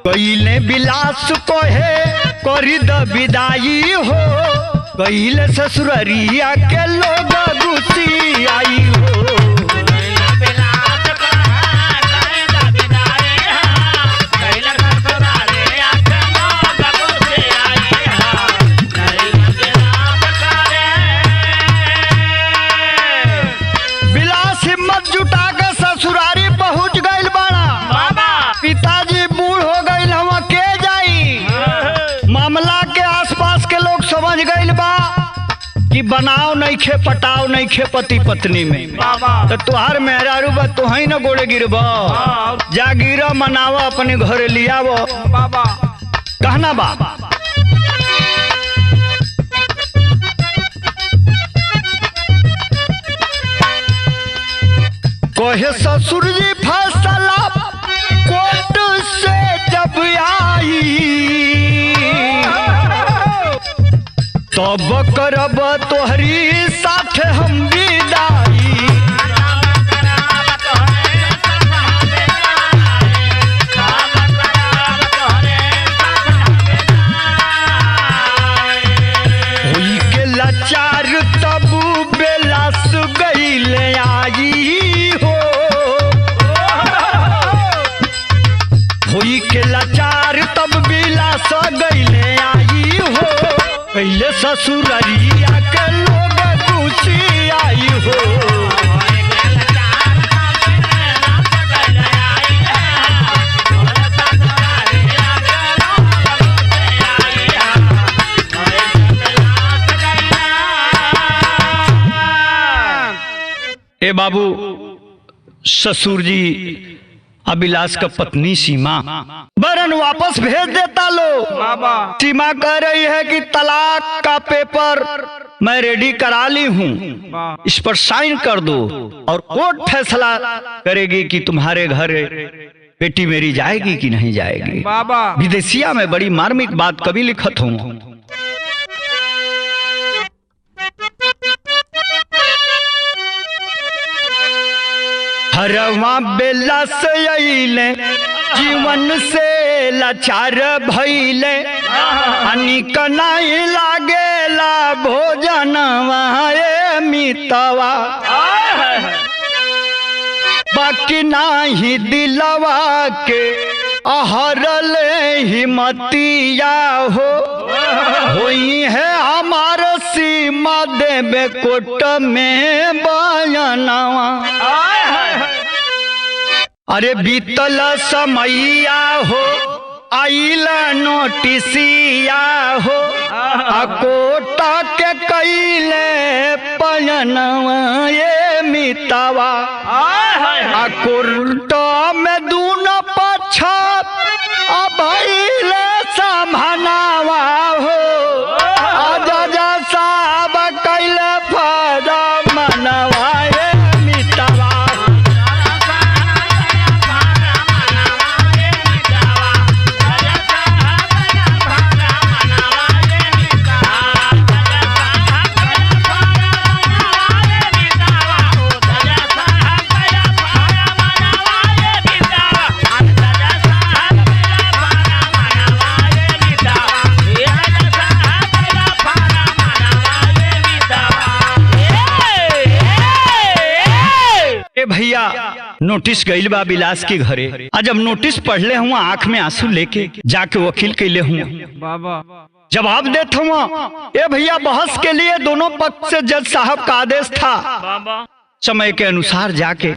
Speaker 1: कहिले बिलास को है करी द विदाई हो कहिले ससुररिया के लोग गुस्सी आई हो बनाओ नहीं खे पटाओ नहीं खे पति पत्नी में तो तुहार मेहरारू बा तो ही न गोड़े गिरब जा गिर मनाव अपने घरे लिया बाबा कहना बाबा कोहे ससुर जी फैसला कोर्ट से जब आई तब करब तोहरी साथ हम विदाई होई के लाचार तब बेलास गईले आई हो होई के लाचार तब बेलास गईले आई हो पहले ससुररिया के लोग खुशी आई हो ए बाबू ससुर जी अभिलाष का पत्नी सीमा बरन वापस भेज देता लो बाबा सीमा कह रही है कि तलाक का पेपर मैं रेडी करा ली हूँ इस पर साइन कर दो और कोर्ट फैसला करेगी कि तुम्हारे घर बेटी मेरी जाएगी कि नहीं जाएगी बाबा विदेशिया में बड़ी मार्मिक बात कभी लिखत हूँ हरवा बेला से अइले जीवन से लाचार भइले अनिक नहीं लागेला भोजन वाए मितवा बाकी नाही दिलवा के अहरले हिम्मतिया हो होई है हमार सीमा देवे कोट में बयानवा अरे बीतल समैया हो आइल नोटिसिया हो कोटा के कैले पयनवा ये मितवा कोर्ट में दूनो पक्ष अभइल समानावा हो आजा साहब कैले फायदा मनवा भैया नोटिस गईल बा बिलास के घरे आज जब नोटिस पढ़ले हुआ आंख में आंसू लेके जाके वकील कैले हुआ बाबा जवाब देते हुआ ए भैया बहस के लिए दोनों पक्ष से जज साहब का आदेश था बाबा समय के अनुसार जाके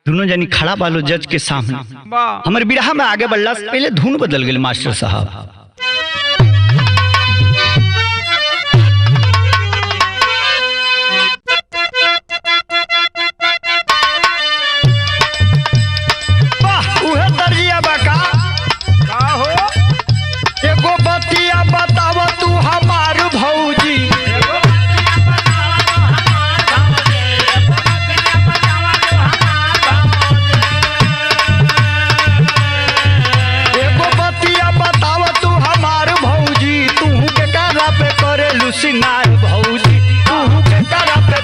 Speaker 1: दोनों जनी खड़ा बालो जज के सामने। हमारे बिरहा में आगे बढ़ला से पहले धुन बदल गई मास्टर साहब। सिंगार भौजी तू के करा पे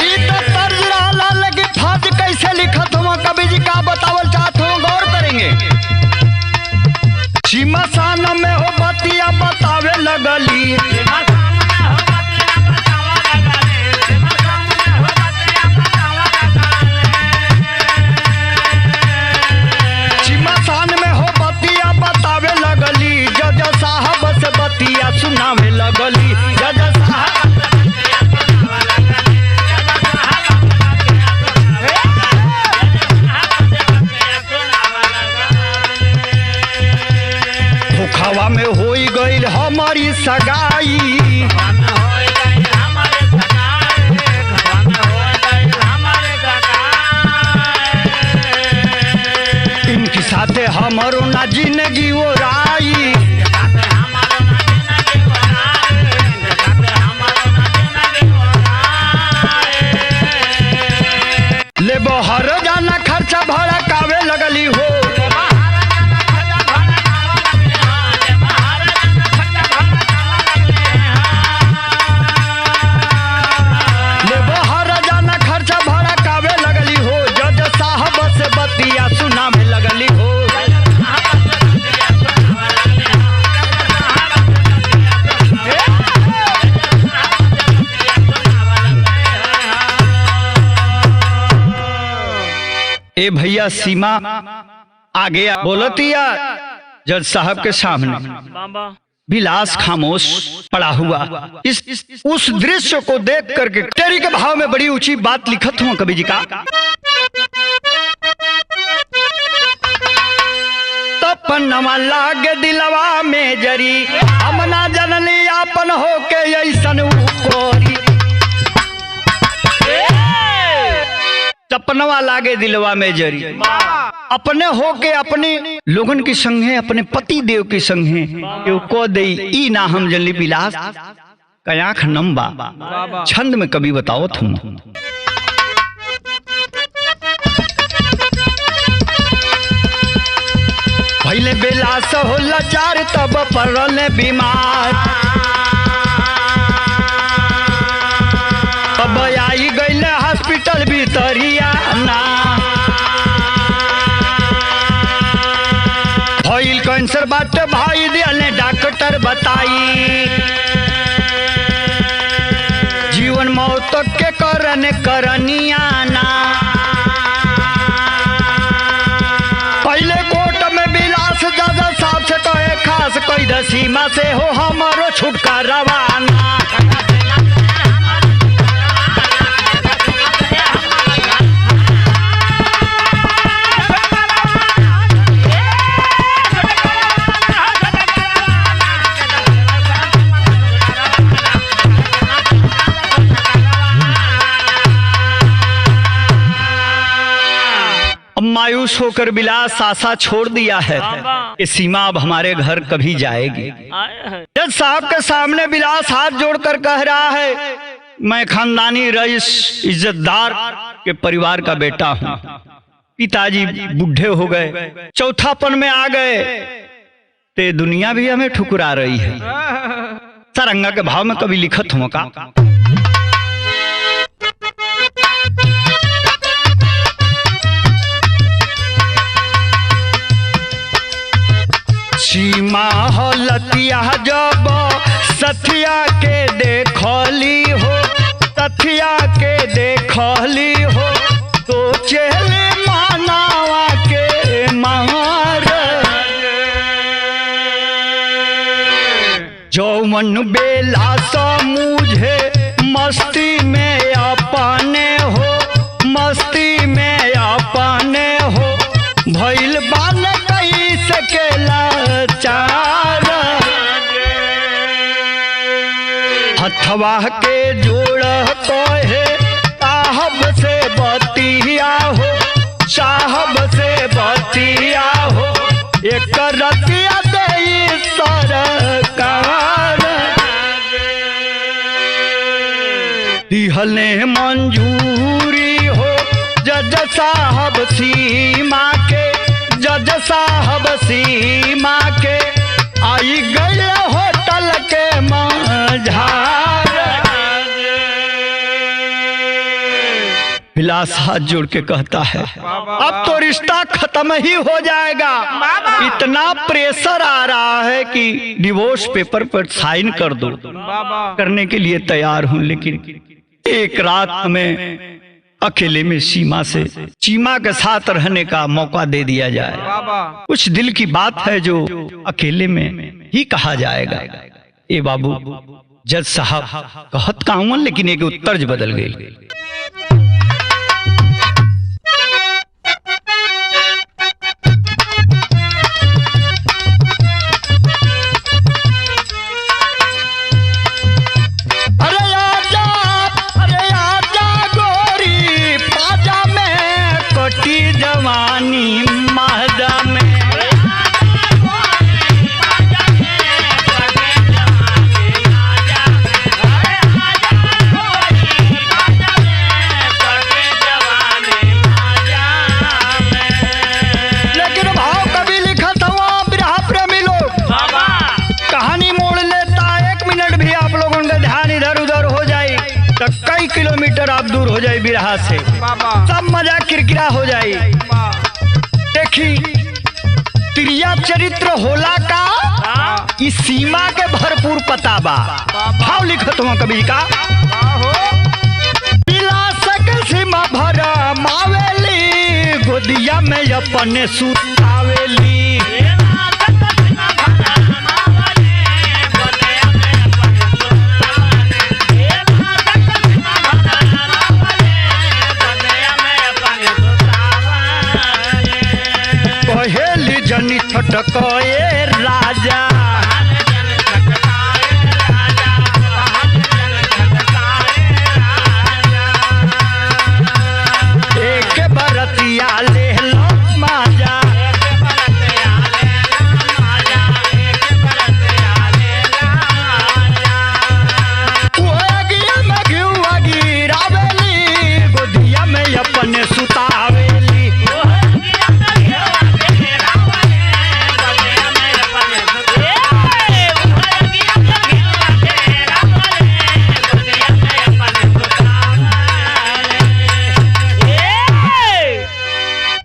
Speaker 1: ई तो तर्ज रहला लगी फर्ज कैसे लिखत हो कवि जी का बतावल चाहत हो, गौर करेंगे। सीमासान में हो बतिया बतावे लगली, सुनावे लगली जज साहब। धोखावा में होई गईल हमारी सगाई, इनके साथे हमारो ना जिंदगी वो राई, ले बहर जाना खर्चा भड़कावे लगली हो, ले बहर जाना खर्चा भड़कावे लगली हो, जज साहब से बतिया सुनावे लगली हो। ए भैया सीमा आगे बोलतिया जज साहब के सामने, बिलास खामोश पड़ा हुआ। उस दृश्य को देख करके तेरी के भाव में बड़ी ऊंची बात लिखत हूँ कवि जी का। तपनवा लागे दिलवा में जरी, हमना जननी आपन हो के ऐसन कोरी, सपनवा लागे दिलवा में जरी, अपने हो के अपने लोगन की संगे अपने पति देव की संगे को दे ई ना हम जल्दी बिलास कयाख नंबा। छंद में कभी बताओ तुम। पहले बिलास हो लाचार तब पड़ल बीमार, तब आई गई हॉस्पिटल भीतरिया ना, भइल कैंसर बात भाई दिले डॉक्टर बताई, जीवन मौत के करनिया ना। पहले कोर्ट में बिलास जज साहब से कहे खास कोई सीमा से हो हमारो छुटकारा रवाना, मायूस होकर बिलास आशा छोड़ दिया है कि सीमा अब हमारे घर कभी जाएगी। जज साहब के सामने बिलास हाथ जोड़कर कह रहा है, मैं खानदानी रईस इज्जतदार के परिवार का बेटा हूँ, पिताजी बूढ़े हो गए, चौथापन में आ गए, ते दुनिया भी हमें ठुकरा रही है। सारंगा के भाव में कभी लिखत हूँ का। सीमा हलतिया जब सथिया के देखली हो, सथिया के देखली हो, तो चेहरे मानावा के मार जौवन बेला समूझे मस्ती में अपने हो, मस्ती में अपने हो, भइल बान कई सकेला चार। हथवा के जोड़ कहे साहब से बतिया हो, साहब से बतिया हो, एक रतिया दे सरकार। दिहले मंजूरी हो जज साहब सीमा के, जज साहब सीमा के, आई गई होटल के मझार। विलास हाथ जोड़ के कहता है अब तो रिश्ता खत्म ही हो जाएगा, इतना प्रेशर आ रहा है कि डिवोर्स पेपर पर साइन कर दो। करने के लिए तैयार हूं, लेकिन एक रात हमें अकेले में सीमा के साथ रहने का मौका दे दिया जाए। कुछ दिल की बात है जो अकेले में ही कहा जाएगा। ए बाबू जज साहब कहत कहूं, लेकिन एक उत्तर्ज बदल गई। कई किलोमीटर आप दूर हो जाए बिरहा से, सब मजा किरकिरा हो जाए। देखी प्रिया चरित्र होला का इस सीमा के भरपूर पता बा। भाव लिखत हुआ कवि का, विलासक सीमा भरा मावेली, गोदिया में अपने सुतावेली। जनी छटकाए राजा, एक बरतिया ले लो माजा, गोदिया में अपने सुतावेली।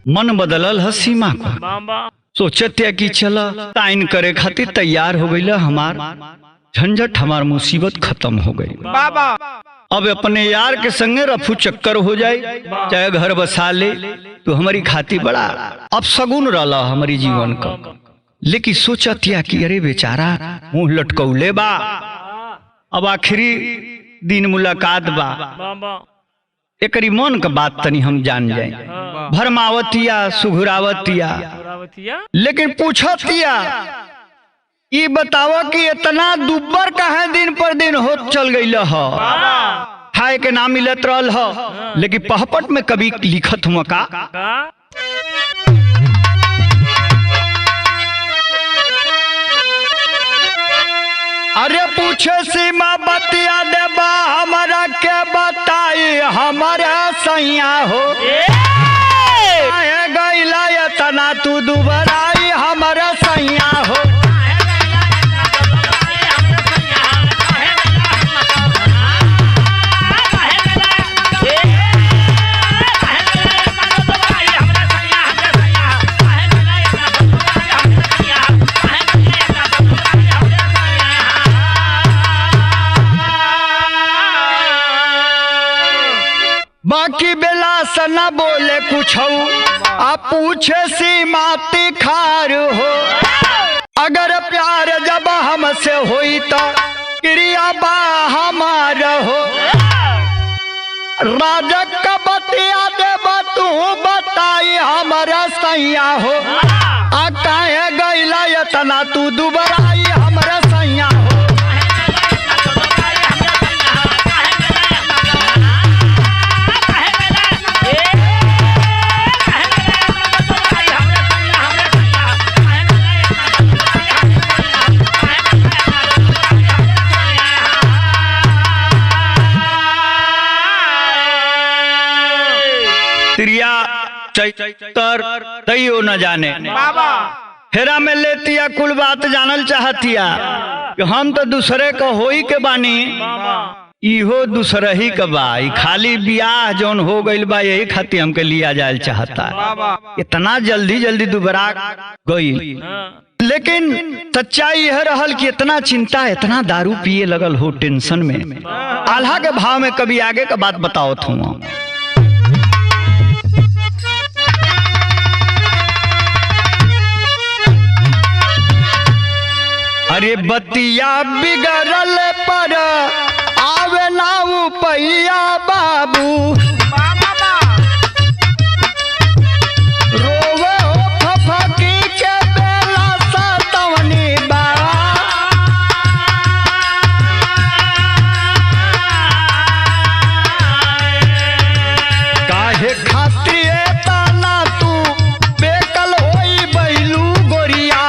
Speaker 1: मन बदलल है सीमा को, सोचते कि चला साइन करे खातिर तैयार हो गई। हमार झंझट हमार मुसीबत खत्म हो गई। अब अपने यार के संगे रफू चक्कर हो जाए, चाहे घर बसा ले तो हमारी खाती बड़ा अब सगुन रहा हमारी जीवन का। लेकिन सोचतिया कि अरे बेचारा मुंह लटकौले बा, अब आखिरी दिन मुलाकात बा, एकरी मन का बात तनी हम जान जाए। भरमावतिया सुघुरावतिया, लेकिन पूछतिया ये बतावा कि इतना दुब्बर काहे दिन पर दिन होत चल गई ह, खाए के ना मिलत रहल ह। लेकिन पहपट में कभी लिखत हुआ का, अरे पूछे सीमा बतिया देबा हमारा के बताई हमारा सैया हो, गईला इतना तू दुबराई हमारा सैया हो। बाकी बेला से न बोले कुछ, आप पूछे सीमा तिखार हो, अगर प्यार जब हम हमसे होई तो क्रिया बा हमार हो। राजा का बतिया देब तू बताई हमारा सैया हो। आ काहे गईला इतना तू दुबराई हमारा सैया हो। त्रिया चैतर तैयो न जाने बाबा फेरा में लेतिया कुल बात जानल चाहतिया कि हम तो दूसरे का होई के बानी इहो दूसरा ही का बा। खाली बियाह जौन हो गइल बा यही खातिर हमके लिया जाए चाहता। इतना जल्दी जल्दी दुबरा गई, लेकिन सच्चाई यह रहल कि इतना चिंता इतना दारू पिए लगल हो टेंशन में। आल्हा के भाव में कभी आगे का बात बताओ थू। अरे बतिया बिगड़ल पर आवे ना पैया बाबू। रोवे हो फफकी के बेला सतवनी बा। काहे खातिर तना तू बेकल होई बैलू गोरिया।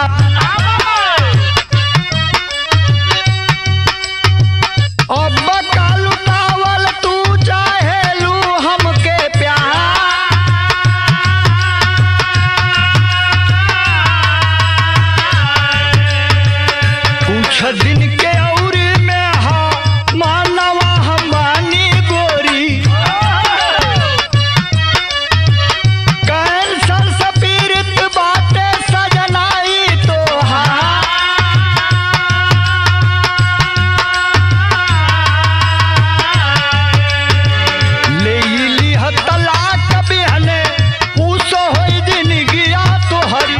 Speaker 1: अब कालू टावल तू चाहेलू हमके प्यार। कुछ दिन के औरी में हा मानवा हमानी गोरी। कैंसर से पीड़ित बाटे सजनाई तोहार। तलाक बिहने पूछ होई जिंदगिया तोहरी।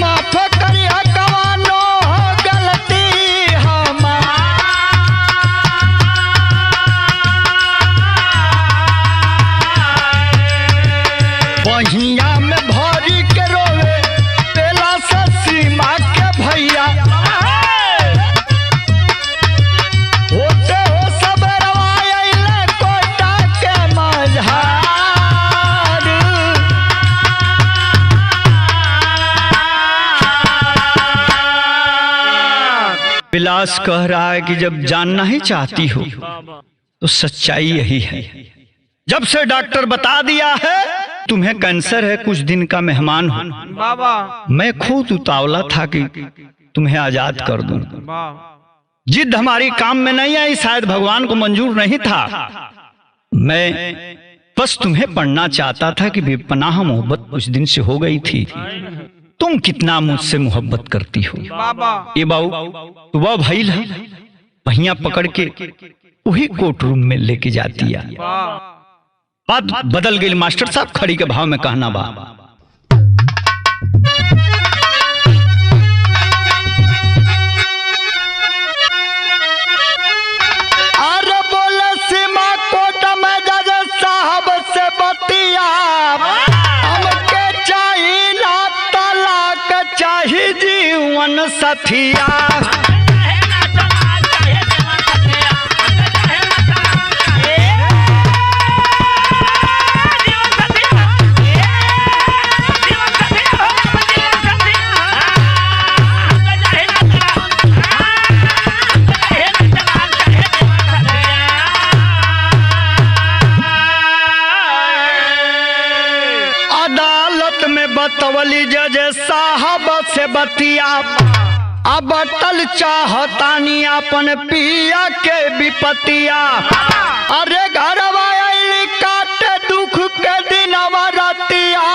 Speaker 1: माफ करिया कवानो गलती हमार। बहिया में भरी के रोवे बेला से सीमा के भैया। होते हो सब रवायले कोटा के मझार। विलास कह रहा है कि जब जानना ही चाहती हो तो सच्चाई यही है। जब से डॉक्टर बता दिया है तुम्हें कैंसर है, कुछ दिन का मेहमान हो बाबा। मैं खुद उतावला था कि तुम्हें आजाद कर दूं। जिद हमारी काम में नहीं आई, शायद भगवान को मंजूर नहीं था। मैं बस तुम्हें पढ़ना चाहता था कि बेपनाह मोहब्बत कुछ दिन से हो गई थी। तुम कितना मुझसे मोहब्बत करती हो। ये बाबू तो वह भइल है, पहिया पकड़ के वही कोर्ट रूम में लेके जाती है। बात बदल गई मास्टर साहब। खड़ी के भाव में कहना बा। अरे बोले सीमा कोर्ट में जज साहब से बतिया। हमके चाहिए ना तलाक चाहिए जीवन साथिया। बतवली जज साहब से बतिया। अब बटल चाहतानी अपन पिया के विपतिया। अरे घरवा आइली काटे दुख के दिनवा रतिया।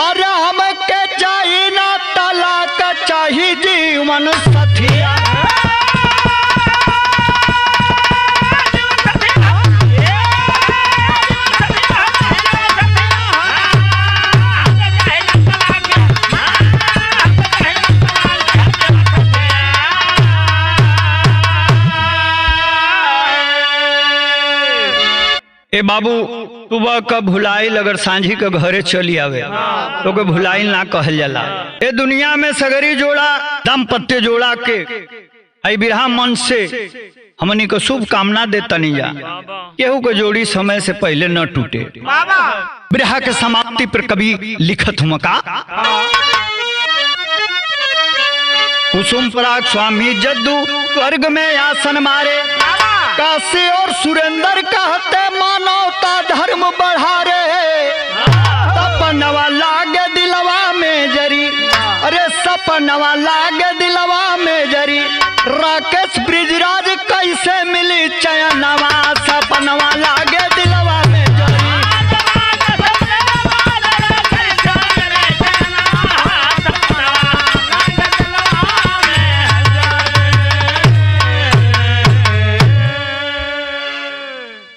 Speaker 1: अरे हमके चाहिए ना तलाक चाहिए जीवन साथिया। ए बाबू सुबह का भुलाइल अगर सांझी के घरे चली आवे तो के भुलाइल ना कहल जाला। ए दुनिया में सगरी जोड़ा दाम्पत्य जोड़ा के आई बिरहा मन से हमनी को शुभ कामना दे तनी जा केहू के जोड़ी समय से पहले न टूटे। बिरहा के समाप्ति पर कवि लिखत हुआ का कुसुम पराग स्वामी जद्दू स्वर्ग में आसन मारे काशी और सुरेंद्र कहते मानवता धर्म बढ़ा रे सपनवा लागे दिलवा में जरी अरे सपनवा लागे दिलवा में जरी राकेश ब्रिज